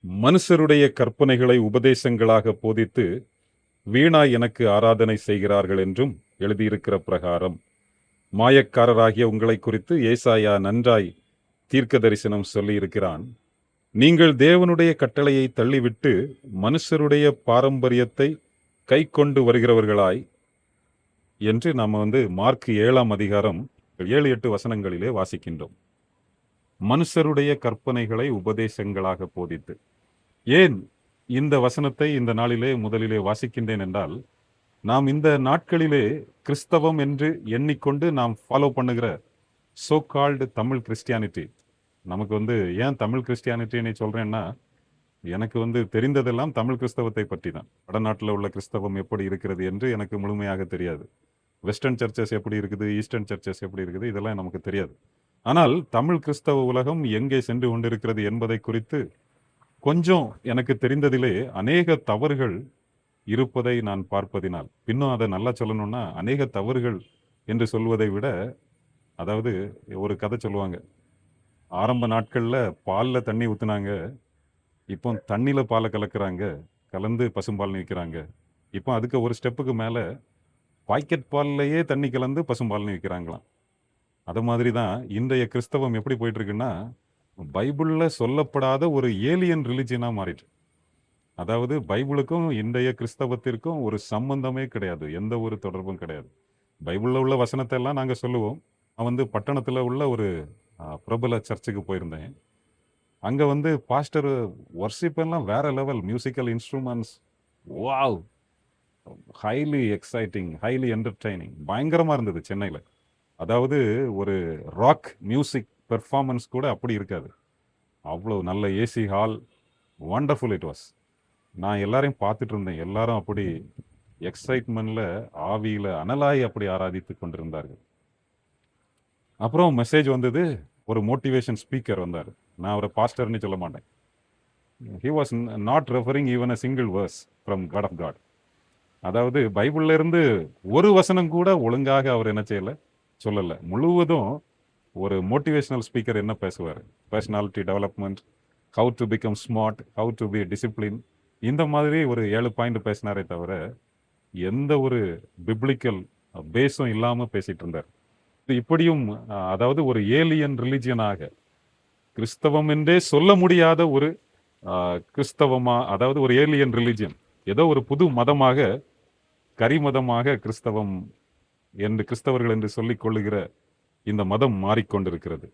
மனுஷருடைய கற்பனைகளை உபதேசங்களாக போதித்து வீணாய் எனக்கு ஆராதனை செய்கிறார்கள் என்றும் எழுதியிருக்கிற பிரகாரம் மாயக்காரராகிய உங்களை குறித்து ஏசாயா நன்றாய் தீர்க்க தரிசனம் சொல்லியிருக்கிறான். நீங்கள் தேவனுடைய கட்டளையை தள்ளிவிட்டு மனுஷருடைய பாரம்பரியத்தை கை கொண்டு வருகிறவர்களாய் என்று நாம் மார்க் 7ஆம் அதிகாரம் 7-8 வசனங்களிலே வாசிக்கின்றோம். மனுஷருடைய கற்பனைகளை உபதேசங்களாக போதித்து. ஏன் இந்த வசனத்தை இந்த நாளிலே முதலிலே வாசிக்கின்றேன் என்றால், நாம் இந்த நாட்களிலே கிறிஸ்தவம் என்று எண்ணிக்கொண்டு நாம் ஃபாலோ பண்ணுகிற சோ கால்டு தமிழ் கிறிஸ்டியானிட்டி, நமக்கு ஏன் தமிழ் கிறிஸ்டியானிட்டின்னு சொல்றேன்னா, எனக்கு தெரிந்ததெல்லாம் தமிழ் கிறிஸ்தவத்தை பற்றி தான். வடநாட்டில் உள்ள கிறிஸ்தவம் எப்படி இருக்கிறது என்று எனக்கு முழுமையாக தெரியாது. வெஸ்டர்ன் சர்ச்சஸ் எப்படி இருக்குது, ஈஸ்டர்ன் சர்ச்சஸ் எப்படி இருக்குது, இதெல்லாம் நமக்கு தெரியாது. ஆனால் தமிழ் கிறிஸ்தவ உலகம் எங்கே சென்று கொண்டிருக்கிறது என்பதை குறித்து கொஞ்சம் எனக்கு தெரிந்ததிலே அநேக தவறுகள் இருப்பதை நான் பார்ப்பதினால், இன்னும் அதை நல்லா சொல்லணும்னா அநேக தவறுகள் என்று சொல்வதை விட, அதாவது ஒரு கதை சொல்லுவாங்க, ஆரம்ப நாட்களில் பாலில் தண்ணி ஊற்றுனாங்க, இப்போ தண்ணியில் பாலை கலக்கிறாங்க, கலந்து பசும்பால் விற்கிறாங்க. இப்போ அதுக்கு ஒரு ஸ்டெப்புக்கு மேலே பாக்கெட் பால்லையே தண்ணி கலந்து பசும்பால்னு விற்கிறாங்களாம். அது மாதிரி தான் இன்றைய கிறிஸ்தவம் எப்படி போயிட்டு இருக்குன்னா, பைபிளில் சொல்லப்படாத ஒரு ஏலியன் ரிலிஜியனாக மாறிட்டு. அதாவது பைபிளுக்கும் இன்றைய கிறிஸ்தவத்திற்கும் ஒரு சம்பந்தமே கிடையாது, எந்த ஒரு தொடர்பும் கிடையாது. பைபிளில் உள்ள வசனத்தை எல்லாம் நாங்கள் சொல்லுவோம். நான் பட்டணத்தில் உள்ள ஒரு பிரபல சர்ச்சுக்கு போயிருந்தேன். அங்கே பாஸ்டர் வர்ஷிப் எல்லாம் வேற level, musical instruments, wow, highly exciting, highly entertaining, பயங்கரமாக இருந்தது சென்னையில். அதாவது ஒரு ராக் மியூசிக் பெர்ஃபார்மன்ஸ் கூட அப்படி இருக்காது, அவ்வளோ நல்ல AC hall, wonderful it was. நான் எல்லாரையும் பார்த்துட்டு இருந்தேன், எல்லாரும் அப்படி எக்ஸைட்மெண்ட்ல ஆவியில அனலாய் அப்படி ஆராதித்து கொண்டிருந்தார்கள். அப்புறம் மெசேஜ் வந்தது, ஒரு மோட்டிவேஷன் ஸ்பீக்கர் வந்தார். நான் அவரை பாஸ்டர்னு சொல்ல மாட்டேன். He was not referring even a single verse from God of God. அதாவது பைபிள்ல இருந்து ஒரு வசனம் கூட ஒழுங்காக அவர் என்ன செய்யல, சொல்லலை. முழுவதும் ஒரு மோட்டிவேஷனல் ஸ்பீக்கர் என்ன பேசுவார், personality development, how to become smart, how to be discipline, இந்த மாதிரி ஒரு 7 பாயிண்ட் பேசினாரே தவிர எந்த ஒரு பிப்ளிக்கல் பேஸும் இல்லாமல் பேசிட்டு இருந்தார். இப்படியும் அதாவது ஒரு ஏலியன் ரிலிஜியனாக, கிறிஸ்தவம் என்றே சொல்ல முடியாத ஒரு கிறிஸ்தவமா, அதாவது ஒரு ஏலியன் ரிலிஜியன், ஏதோ ஒரு புது மதமாக, கரிமதமாக கிறிஸ்தவம் என்று, கிறிஸ்தவர்கள் என்று சொல்லிக் கொள்ளுகிற இந்த மதம் மாறிக்கொண்டிருக்கிறது.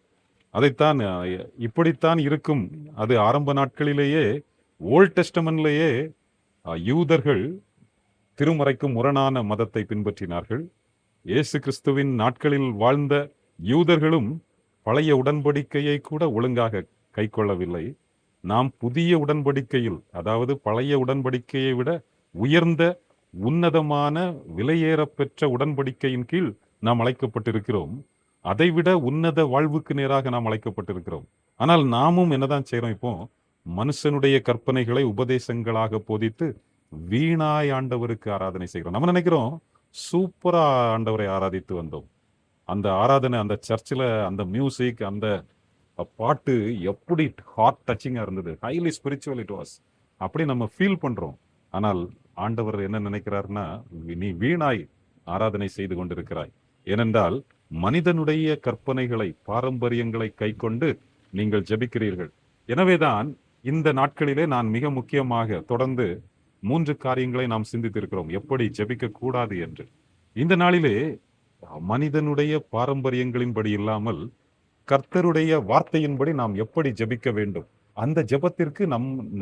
அதைத்தான் இப்படித்தான் இருக்கும். அது ஆரம்ப நாட்களிலேயே ஓல்ட் டெஸ்டமெண்ட்லேயே யூதர்கள் திருமறைக்கு முரணான மதத்தை பின்பற்றினார்கள். இயேசு கிறிஸ்துவின் நாட்களில் வாழ்ந்த யூதர்களும் பழைய உடன்படிக்கையை கூட ஒழுங்காக கை கொள்ளவில்லை. நாம் புதிய உடன்படிக்கையில், அதாவது பழைய உடன்படிக்கையை விட உயர்ந்த உன்னதமான விலையேற பெற்ற உடன்படிக்கையின் கீழ் நாம் அழைக்கப்பட்டிருக்கிறோம். அதைவிட உன்னத வாழ்வுக்கு நேராக நாம் அழைக்கப்பட்டிருக்கிறோம். ஆனால் நாமும் என்னதான் செய்யறோம், இப்போ மனுஷனுடைய கற்பனைகளை உபதேசங்களாக போதித்து வீணாய் ஆண்டவருக்கு ஆராதனை செய்கிறோம். நம்ம நினைக்கிறோம் சூப்பரா ஆண்டவரை ஆராதித்து வந்தோம். அந்த ஆராதனை, அந்த சர்ச்சில் அந்த மியூசிக், அந்த பாட்டு எப்படி ஹார்ட் டச்சிங்கா இருந்தது, ஹைலி ஸ்பிரிச்சுவல் இட் வாஸ், அப்படி நம்ம ஃபீல் பண்றோம். ஆனால் ஆண்டவர் என்ன நினைக்கிறார்னா, நீ வீணாய் ஆராதனை செய்து கொண்டிருக்கிறாய். ஏனென்றால் மனிதனுடைய கற்பனைகளை, பாரம்பரியங்களை கை கொண்டு நீங்கள் ஜெபிக்கிறீர்கள். எனவேதான் இந்த நாட்களிலே நான் மிக முக்கியமாக தொடர்ந்து 3 காரியங்களை நாம் சிந்தித்திருக்கிறோம், எப்படி ஜெபிக்க கூடாது என்று. இந்த நாளிலே மனிதனுடைய பாரம்பரியங்களின்படி இல்லாமல் கர்த்தருடைய வார்த்தையின்படி நாம் எப்படி ஜெபிக்க வேண்டும், அந்த ஜெபத்திற்கு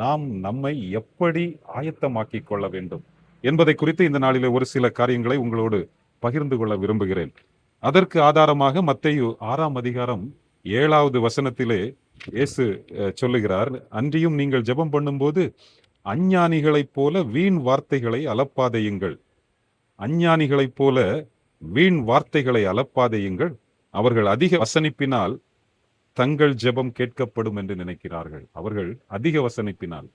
நாம் நம்மை எப்படி ஆயத்தமாக்கி கொள்ள வேண்டும் என்பதை குறித்து இந்த நாளிலே ஒரு சில காரியங்களை உங்களோடு பகிர்ந்து கொள்ள விரும்புகிறேன். அதற்கு ஆதாரமாக மத்தேயு 6ஆம் அதிகாரம் 7வது வசனத்திலே இயேசு சொல்லுகிறார், அன்றியும் நீங்கள் ஜெபம் பண்ணும்போது அஞ்ஞானிகளைப் போல வீண் வார்த்தைகளை அலப்பாதையுங்கள். அஞ்ஞானிகளைப் போல வீண் வார்த்தைகளை அலப்பாதையுங்கள், அவர்கள் அதிக வசனிப்பினால் தங்கள் ஜெபம் கேட்கப்படும் என்று நினைக்கிறார்கள். அவர்கள் அதிக வசனிப்பினால்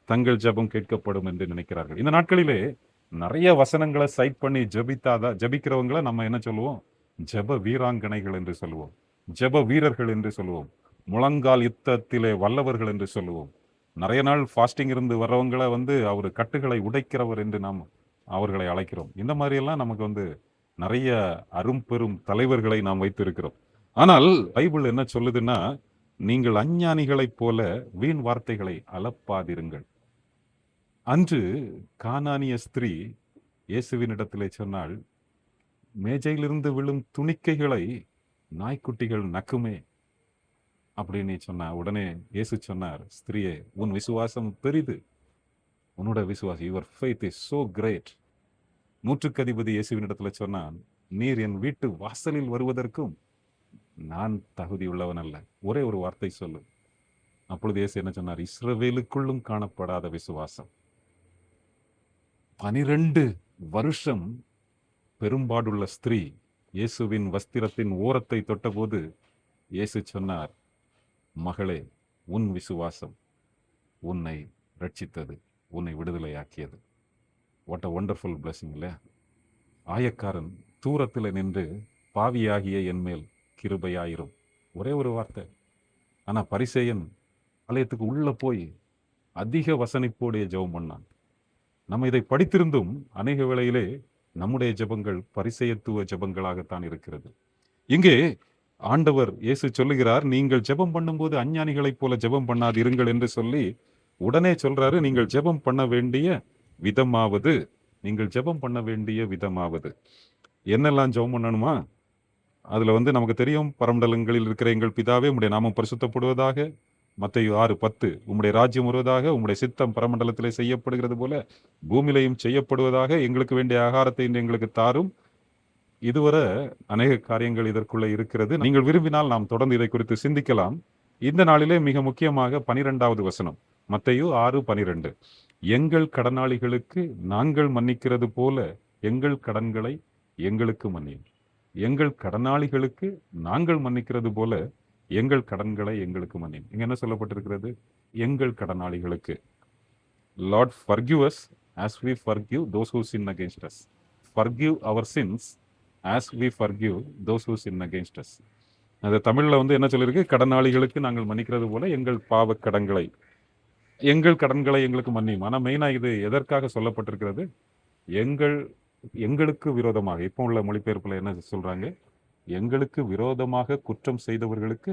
தங்கள் ஜெபம் கேட்கப்படும் என்று நினைக்கிறார்கள். இந்த நாட்களிலே நிறைய வசனங்களை சைட் பண்ணி ஜெபிக்கிறவங்களை நம்ம என்ன சொல்லுவோம், ஜெப வீராங்கனைகள் என்று சொல்லுவோம், ஜெப வீரர்கள் என்று சொல்லுவோம், முழங்கால் யுத்தத்திலே வல்லவர்கள் என்று சொல்லுவோம். நிறைய நாள் ஃபாஸ்டிங் இருந்து வர்றவங்களை அவர் கட்டுகளை உடைக்கிறவர் என்று நாம் அவர்களை அழைக்கிறோம். இந்த மாதிரியெல்லாம் நமக்கு நிறைய அரும்பெரும் தலைவர்களை நாம் வைத்திருக்கிறோம். ஆனால் பைபிள் என்ன சொல்லுதுன்னா, நீங்கள் அஞ்ஞானிகளைப் போல வீண் வார்த்தைகளை அலப்பாதிருங்கள். அன்று கானானிய ஸ்திரீ இயேசுவினிடத்திலே சொன்னாள், மேஜையிலிருந்து விழும் துணிக்கைகளை நாய்க்குட்டிகள் நக்குமே அப்படின்னு சொன்னா, உடனே இயேசு சொன்னார், ஸ்திரியே, உன் விசுவாசம் பெரிது, உன்னோட விசுவாசம், your faith is so great. நூற்றுக்கு அதிபதி இயேசுவினிடத்துல சொன்னான், நீர் என் வீட்டு வாசலில் வருவதற்கும் நான் தகுதியுள்ளவன் அல்ல, ஒரே ஒரு வார்த்தை சொல்லு. அப்பொழுது இயேசு என்ன சொன்னார்? இஸ்ரவேலுக்குள்ளும் காணப்படாத விசுவாசம். 12 வருஷம் பெரும்பாடுள்ள ஸ்திரீ இயேசுவின் வஸ்திரத்தின் ஓரத்தை தொட்டபோது இயேசு சொன்னார், மகளே, உன் விசுவாசம் உன்னை ரட்சித்தது, உன்னை விடுதலையாக்கியது. வாட் அ வண்டர்ஃபுல் பிளஸிங் இல்ல? ஆயக்காரன் தூரத்தில் நின்று, பாவியாகிய என் மேல் கிருபையாயிரும், ஒரே ஒரு வார்த்தை. ஆனா பரிசேயன் ஆலயத்துக்கு உள்ள போய் அதிக வசனிப்போடைய ஜெபம் பண்ணான். நம்ம இதை படித்திருந்தும் அநேக வேளையிலே நம்முடைய ஜெபங்கள் பரிசேயத்துவ ஜெபங்களாகத்தான் இருக்கிறது. இங்கே ஆண்டவர் இயேசு சொல்லுகிறார், நீங்கள் ஜெபம் பண்ணும்போது அஞ்ஞானிகளைப் போல ஜெபம் பண்ணாதிருங்கள் என்று சொல்லி உடனே சொல்றாரு, நீங்கள் ஜெபம் பண்ண வேண்டிய விதமாவது, நீங்கள் ஜெபம் பண்ண வேண்டிய விதமாவது. என்னெல்லாம் ஜெபம் பண்ணணுமா? அதுல நமக்கு தெரியும், பரமண்டலங்களில் இருக்கிற எங்கள் பிதாவே, உம்முடைய நாமம் பரிசுத்தப்படுவதாக. மத்தேயு 6:10, உம்முடைய ராஜ்யம் வருவதாக, உம்முடைய சித்தம் பரமண்டலத்திலே செய்யப்படுகிறது போல பூமியிலையும் செய்யப்படுவதாக, எங்களுக்கு வேண்டிய ஆகாரத்தை இன்று எங்களுக்கு தாரும். இதுவரை அநேக காரியங்கள் இதற்குள்ள இருக்கிறது. நீங்கள் விரும்பினால் நாம் தொடர்ந்து இதை குறித்து சிந்திக்கலாம். இந்த நாளிலே மிக முக்கியமாக 12வது வசனம், மத்தேயு 6:12, எங்கள் கடனாளிகளுக்கு நாங்கள் மன்னிக்கிறது போல எங்கள் கடன்களை எங்களுக்கு மன்னியும். எங்கள் கடனாளிகளுக்கு நாங்கள் மன்னிக்கிறது போல எங்கள் கடன்களை எங்களுக்கு மன்னியும். இங்க என்ன சொல்லப்பட்டிருக்கிறது? எங்கள் கடனாளிகளுக்கு. Lord, forgive us as we forgive those who sin against us. Forgive our sins as we forgive those who sin against us. அது தமிழ்ல என்ன சொல்லியிருக்கு? கடனாளிகளுக்கு நாங்கள் மன்னிக்கிறது போல எங்கள் பாவ கடன்களை எங்களுக்கு மன்னியும். ஆனா மெயினா இது எதற்காக சொல்லப்பட்டிருக்கிறது? எங்களுக்கு விரோதமாக, இப்போ உள்ள மொழிபெயர்ப்புல என்ன சொல்றாங்க? எங்களுக்கு விரோதமாக குற்றம் செய்தவர்களுக்கு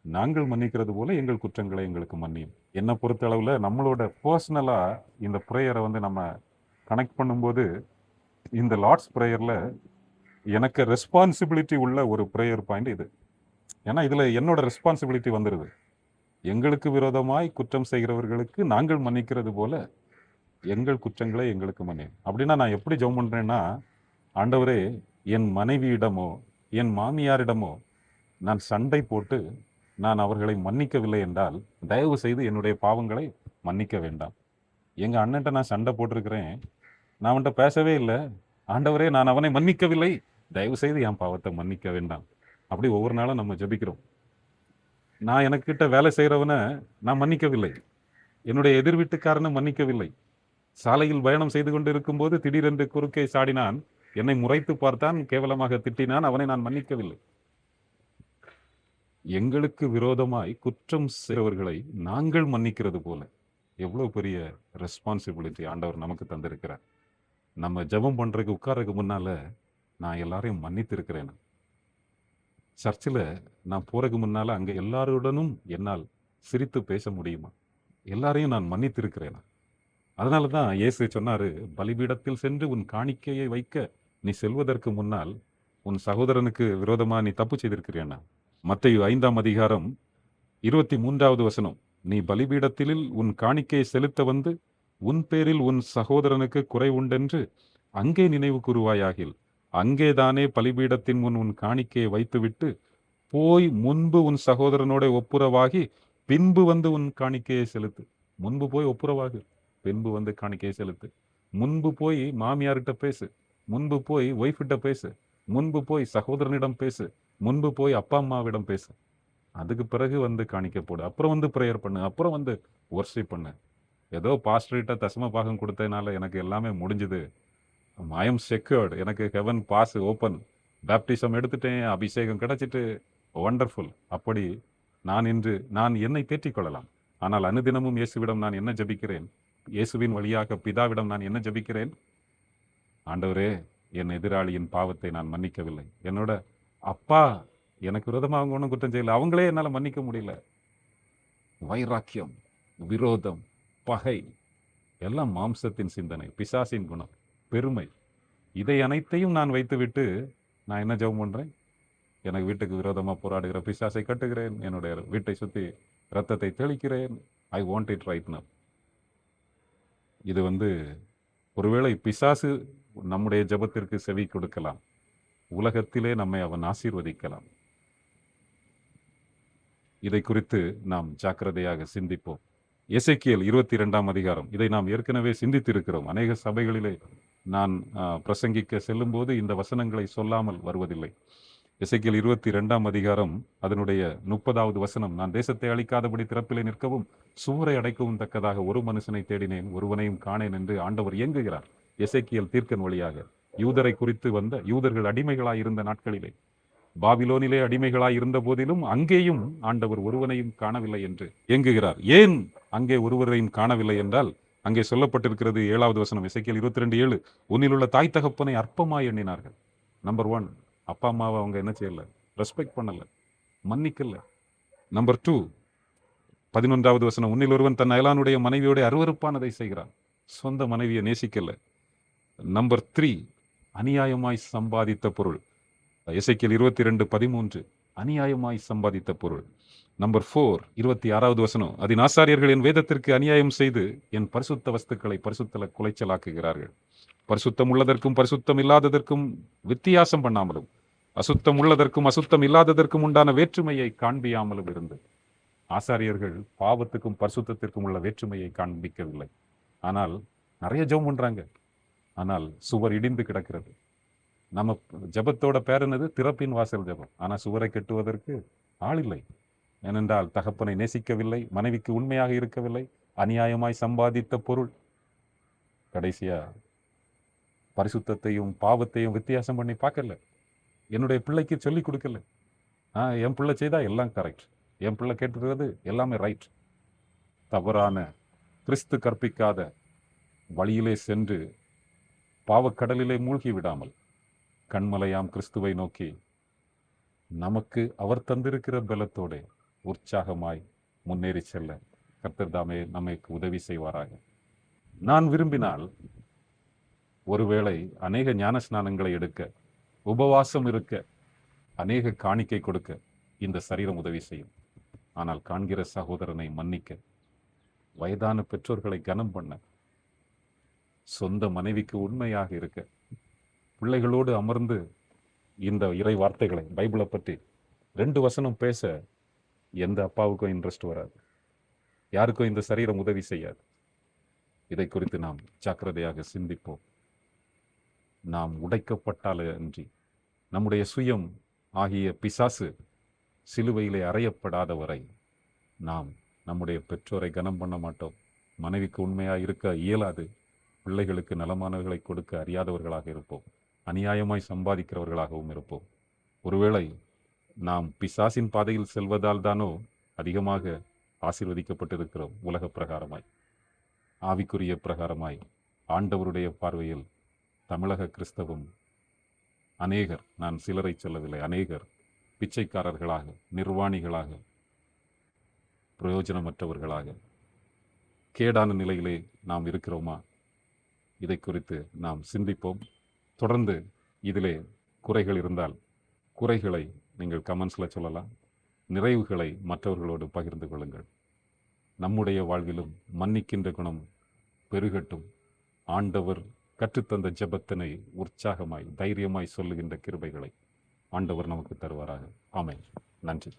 நாங்கள் மன்னிக்கிறது போல எங்கள் குற்றங்களை எங்களுக்கு மன்னியும். என்னை பொறுத்த அளவுல நம்மளோட பர்சனலா இந்த ப்ரேயரை நம்ம கனெக்ட் பண்ணும்போது, இந்த லார்ட்ஸ் ப்ரேயர்ல எனக்கு ரெஸ்பான்சிபிலிட்டி உள்ள ஒரு ப்ரேயர் பாயிண்ட் இது. ஏன்னா இதுல என்னோட ரெஸ்பான்சிபிலிட்டி வந்துருது. எங்களுக்கு விரோதமாய் குற்றம் செய்கிறவர்களுக்கு நாங்கள் மன்னிக்கிறது போல எங்கள் குற்றங்களை எங்களுக்கு மன்னியும். அப்படின்னா நான் எப்படி ஜெபம் பண்றேன்னா, ஆண்டவரே, என் மனைவியிடமோ என் மாமியாரிடமோ நான் சண்டை போட்டு நான் அவர்களை மன்னிக்கவில்லை என்றால் தயவு செய்து என்னுடைய பாவங்களை மன்னிக்க வேண்டாம். எங்க அண்ணன்ட்ட நான் சண்டை போட்டிருக்கிறேன், நான் அவன்கிட்ட பேசவே இல்லை, ஆண்டவரே நான் அவனை மன்னிக்கவில்லை, தயவு செய்து என் பாவத்தை மன்னிக்க வேண்டாம். அப்படி ஒவ்வொரு நாளும் நம்ம ஜெபிக்கிறோம். நான் எனக்கிட்ட வேலை செய்கிறவனை நான் மன்னிக்கவில்லை, என்னுடைய எதிர் வீட்டுக்காரனை மன்னிக்கவில்லை, சாலையில் பயணம் செய்து கொண்டு இருக்கும்போது திடீரென்று குறுக்கே சாடினான், என்னை முறைத்து பார்த்தான், கேவலமாக திட்டினான், அவனை நான் மன்னிக்கவில்லை. எங்களுக்கு விரோதமாய் குற்றம் செய்கிறவர்களை நாங்கள் மன்னிக்கிறது போல எவ்வளவு பெரிய ரெஸ்பான்சிபிலிட்டி ஆண்டவர் நமக்கு தந்திருக்கிறார். நம்ம ஜெபம் பண்றதுக்கு உட்கார்றதுக்கு முன்னால நான் எல்லாரையும் மன்னித்து இருக்கிறேன். சர்ச்சில் நான் போறதுக்கு முன்னால அங்க எல்லாருடனும் என்னால் சிரித்து பேச முடியுமா? எல்லாரையும் நான் மன்னித்து இருக்கிறேன். அதனாலதான் இயேசு சொன்னாரு, பலிபீடத்தில் சென்று உன் காணிக்கையை வைக்க நீ செல்வதற்கு முன்னால் உன் சகோதரனுக்கு விரோதமா நீ தப்பு செய்திருக்கிறேன்னா. மத்தேயு 5ஆம் அதிகாரம் 23வது வசனம், நீ பலிபீடத்தில் உன் காணிக்கையை செலுத்த வந்து உன் பேரில் உன் சகோதரனுக்கு குறை உண்டென்று அங்கே நினைவு கூறுவாயாகில் அங்கேதானே பலிபீடத்தின் முன் உன் காணிக்கையை வைத்துவிட்டு போய் முன்பு உன் சகோதரனோட ஒப்புரவாகி பின்பு வந்து உன் காணிக்கையை செலுத்து. முன்பு போய் ஒப்புரவாகு, பின்பு வந்து காணிக்கையை செலுத்து. முன்பு போய் மாமியார்கிட்ட பேசு, முன்பு போய் ஒய்ஃபிட்ட பேசு, முன்பு போய் சகோதரனிடம் பேசு, முன்பு போய் அப்பா அம்மாவிடம் பேசு. அதுக்கு பிறகு வந்து காணிக்க போடு, அப்புறம் ப்ரேயர் பண்ணு, அப்புறம் வொர்ஷிப் பண்ணு. ஏதோ பாஸ்டர்கிட்ட தசம பாகம் கொடுத்ததுனால எனக்கு எல்லாமே முடிஞ்சுது, ஐ எம் செக்யூர்டு, எனக்கு ஹெவன் பாஸ் ஓப்பன், பேப்டிசம் எடுத்துட்டேன், அபிஷேகம் கிடைச்சிட்டு, வண்டர்ஃபுல். அப்படி நான் என்னை தேற்றிக் கொள்ளலாம். ஆனால் அனுதினமும் இயேசுவிடம் நான் என்ன ஜெபிக்கிறேன்? இயேசுவின் வழியாக பிதாவிடம் நான் என்ன ஜெபிக்கிறேன்? ஆண்டவரே, என் எதிராளியின் பாவத்தை நான் மன்னிக்கவில்லை. என்னோட அப்பா எனக்கு விரோதமாக அவங்க ஒன்றும் குற்றம் செய்யல, அவங்களே என்னால் மன்னிக்க முடியல. வைராக்கியம், விரோதம், பகை எல்லாம் மாம்சத்தின் சிந்தனை, பிசாசின் குணம், பெருமை, இதை அனைத்தையும் நான் வைத்துவிட்டு நான் என்ன ஜெபம் பண்றேன்? எனக்கு வீட்டுக்கு விரோதமாக போராடுகிற பிசாசை கட்டுகிறேன், என்னுடைய வீட்டை சுற்றி ரத்தத்தை தெளிக்கிறேன். I want it right now. இது ஒருவேளை பிசாசு நம்முடைய ஜெபத்திற்கு செவி கொடுக்கலாம், உலகத்திலே நம்மை அவன் ஆசீர்வதிக்கலாம். இதை குறித்து நாம் ஜாக்கிரதையாக சிந்திப்போம். எசேக்கியேல் 22ஆம் அதிகாரம், இதை நாம் ஏற்கனவே சிந்தித்திருக்கிறோம். அநேக சபைகளிலே நான் பிரசங்கிக்க செல்லும் போது இந்த வசனங்களை சொல்லாமல் வருவதில்லை. எசேக்கியேல் 22ஆம் அதிகாரம் அதனுடைய 30வது வசனம், நான் தேசத்தை அழிக்காதபடி திறப்பிலே நிற்கவும் சுவரை அடைக்கவும் தக்கதாக ஒரு மனுஷனை தேடினேன், ஒருவனையும் காணேன் என்று ஆண்டவர் இயங்குகிறார். எசேக்கியேல் தீர்க்கன் வழியாக யூதரை குறித்து வந்த, யூதர்கள் அடிமைகளாய் இருந்த நாட்களிலே, பாபிலோனிலே எடிமைகளாய் இருந்த போதிலும் அங்கேயும் ஆண்டவர் ஒருவனையும் காணவில்லை என்று இயங்குகிறார். ஏன் அங்கே ஒருவரையும் காணவில்லை என்றால், அங்கே சொல்லப்பட்டிருக்கிறது 7வது வசனம், எசேக்கியேல் 22:7, உன்னில் உள்ள தாய் தகப்பனை அற்பமாய் எண்ணினார்கள். நம்பர் 1, அப்பா அம்மாவை அவங்க என்ன செய்யல? ரெஸ்பெக்ட் பண்ணல, மன்னிக்கல. நம்பர் 2, 11வது வசனம், உன்னில் ஒருவன் தன் அயலானுடைய மனைவியோட அருவருப்பானதை செய்கிறான், சொந்த மனைவியை நேசிக்கல. நம்பர் 3, அநியாயமாய் சம்பாதித்த பொருள், எசேக்கியேல் 22:13, அநியாயமாய் சம்பாதித்த பொருள். நம்பர் 4, 26வது வசனம், அதன் ஆசாரியர்கள் என் வேதத்திற்கு அநியாயம் செய்து என் பரிசுத்த வஸ்துக்களை பரிசுத்த குலைச்சலாக்குகிறார்கள். பரிசுத்தம் உள்ளதற்கும் பரிசுத்தம் இல்லாததற்கும் வித்தியாசம் பண்ணாமலும், அசுத்தம் உள்ளதற்கும் அசுத்தம் இல்லாததற்கும் உண்டான வேற்றுமையை காண்பியாமலும் இருந்து, ஆசாரியர்கள் பாவத்துக்கும் பரிசுத்தத்திற்கும் உள்ள வேற்றுமையை காண்பிக்கவில்லை. ஆனால் நிறைய ஜெபம் பண்றாங்க, ஆனால் சுவர் இடிந்து கிடக்கிறது. நம்ம ஜபத்தோட பேர் என்னது? திறப்பின் வாசல் ஜபம். ஆனா சுவரை கட்டுவதற்கு ஆள் இல்லை. ஏனென்றால் தகப்பனை நேசிக்கவில்லை, மனைவிக்கு உண்மையாக இருக்கவில்லை, அநியாயமாய் சம்பாதித்த பொருள். கடைசியா பரிசுத்தத்தையும் பாவத்தையும் வித்தியாசம் பண்ணி பார்க்கல. என்னுடைய பிள்ளைக்கு சொல்லி கொடுக்கல. என் பிள்ளை செய்தா எல்லாம் கரெக்ட், என் பிள்ளை கேட்டுக்கிறது எல்லாமே ரைட். தவறான கிறிஸ்து கற்பிக்காத வழியிலே சென்று பாவக்கடலிலே மூழ்கி விடாமல் கண்மலையாம் கிறிஸ்துவை நோக்கி நமக்கு அவர் தந்திருக்கிற பலத்தோட உற்சாகமாய் முன்னேறி செல்ல கர்த்தர் தாமே நமக்கு உதவி செய்வாராக. நான் விரும்பினால் ஒருவேளை அநேக ஞான ஸ்நானங்களை எடுக்க, உபவாசம் இருக்க, அநேக காணிக்கை கொடுக்க இந்த சரீரம் உதவி செய்யும். ஆனால் காண்கிற சகோதரனை மன்னிக்க, வயதான பெற்றோர்களை கனம் பண்ண, சொந்த மனைவிக்கு உண்மையாக இருக்க, பிள்ளைகளோடு அமர்ந்து இந்த இறை வார்த்தைகளை, பைபிளை பற்றி 2 வசனம் பேச எந்த அப்பாவுக்கும் இன்ட்ரெஸ்ட் வராது, யாருக்கும் இந்த சரீரம் உதவி செய்யாது. இதை குறித்து நாம் ஜாக்கிரதையாக சிந்திப்போம். நாம் உடைக்கப்பட்டாலே அன்றி நம்முடைய சுயம் ஆகிய பிசாசு சிலுவையிலே அறையப்படாத வரை நாம் நம்முடைய பெற்றோரை கனம் பண்ண மாட்டோம், மனைவிக்கு உண்மையாக இருக்க இயலாது, பிள்ளைகளுக்கு நலமானவர்களை கொடுக்க அறியாதவர்களாக இருப்போம், அநியாயமாய் சம்பாதிக்கிறவர்களாகவும் இருப்போம். ஒருவேளை நாம் பிசாசின் பாதையில் செல்வதால் தானோ அதிகமாக ஆசீர்வதிக்கப்பட்டிருக்கிறோம். உலக பிரகாரமாய், ஆவிக்குரிய பிரகாரமாய் ஆண்டவருடைய பார்வையில் தமிழக கிறிஸ்தவம் அநேகர், நான் சிலரை சொல்லவில்லை, அநேகர் பிச்சைக்காரர்களாக, நிர்வாணிகளாக, பிரயோஜனமற்றவர்களாக, கேடான நிலையிலே நாம் இருக்கிறோமா? இதை குறித்து நாம் சிந்திப்போம். தொடர்ந்து இதிலே குறைகள் இருந்தால் குறைகளை நீங்கள் கமெண்ட்ஸில் சொல்லலாம், நிறைவுகளை மற்றவர்களோடு பகிர்ந்து கொள்ளுங்கள். நம்முடைய வாழ்விலும் மன்னிக்கின்ற குணம் பெருகட்டும். ஆண்டவர் கற்றுத்தந்த ஜெபத்தினை உற்சாகமாய் தைரியமாய் சொல்லுகின்ற கிருபைகளை ஆண்டவர் நமக்கு தருவாராக. ஆமென். நன்றி.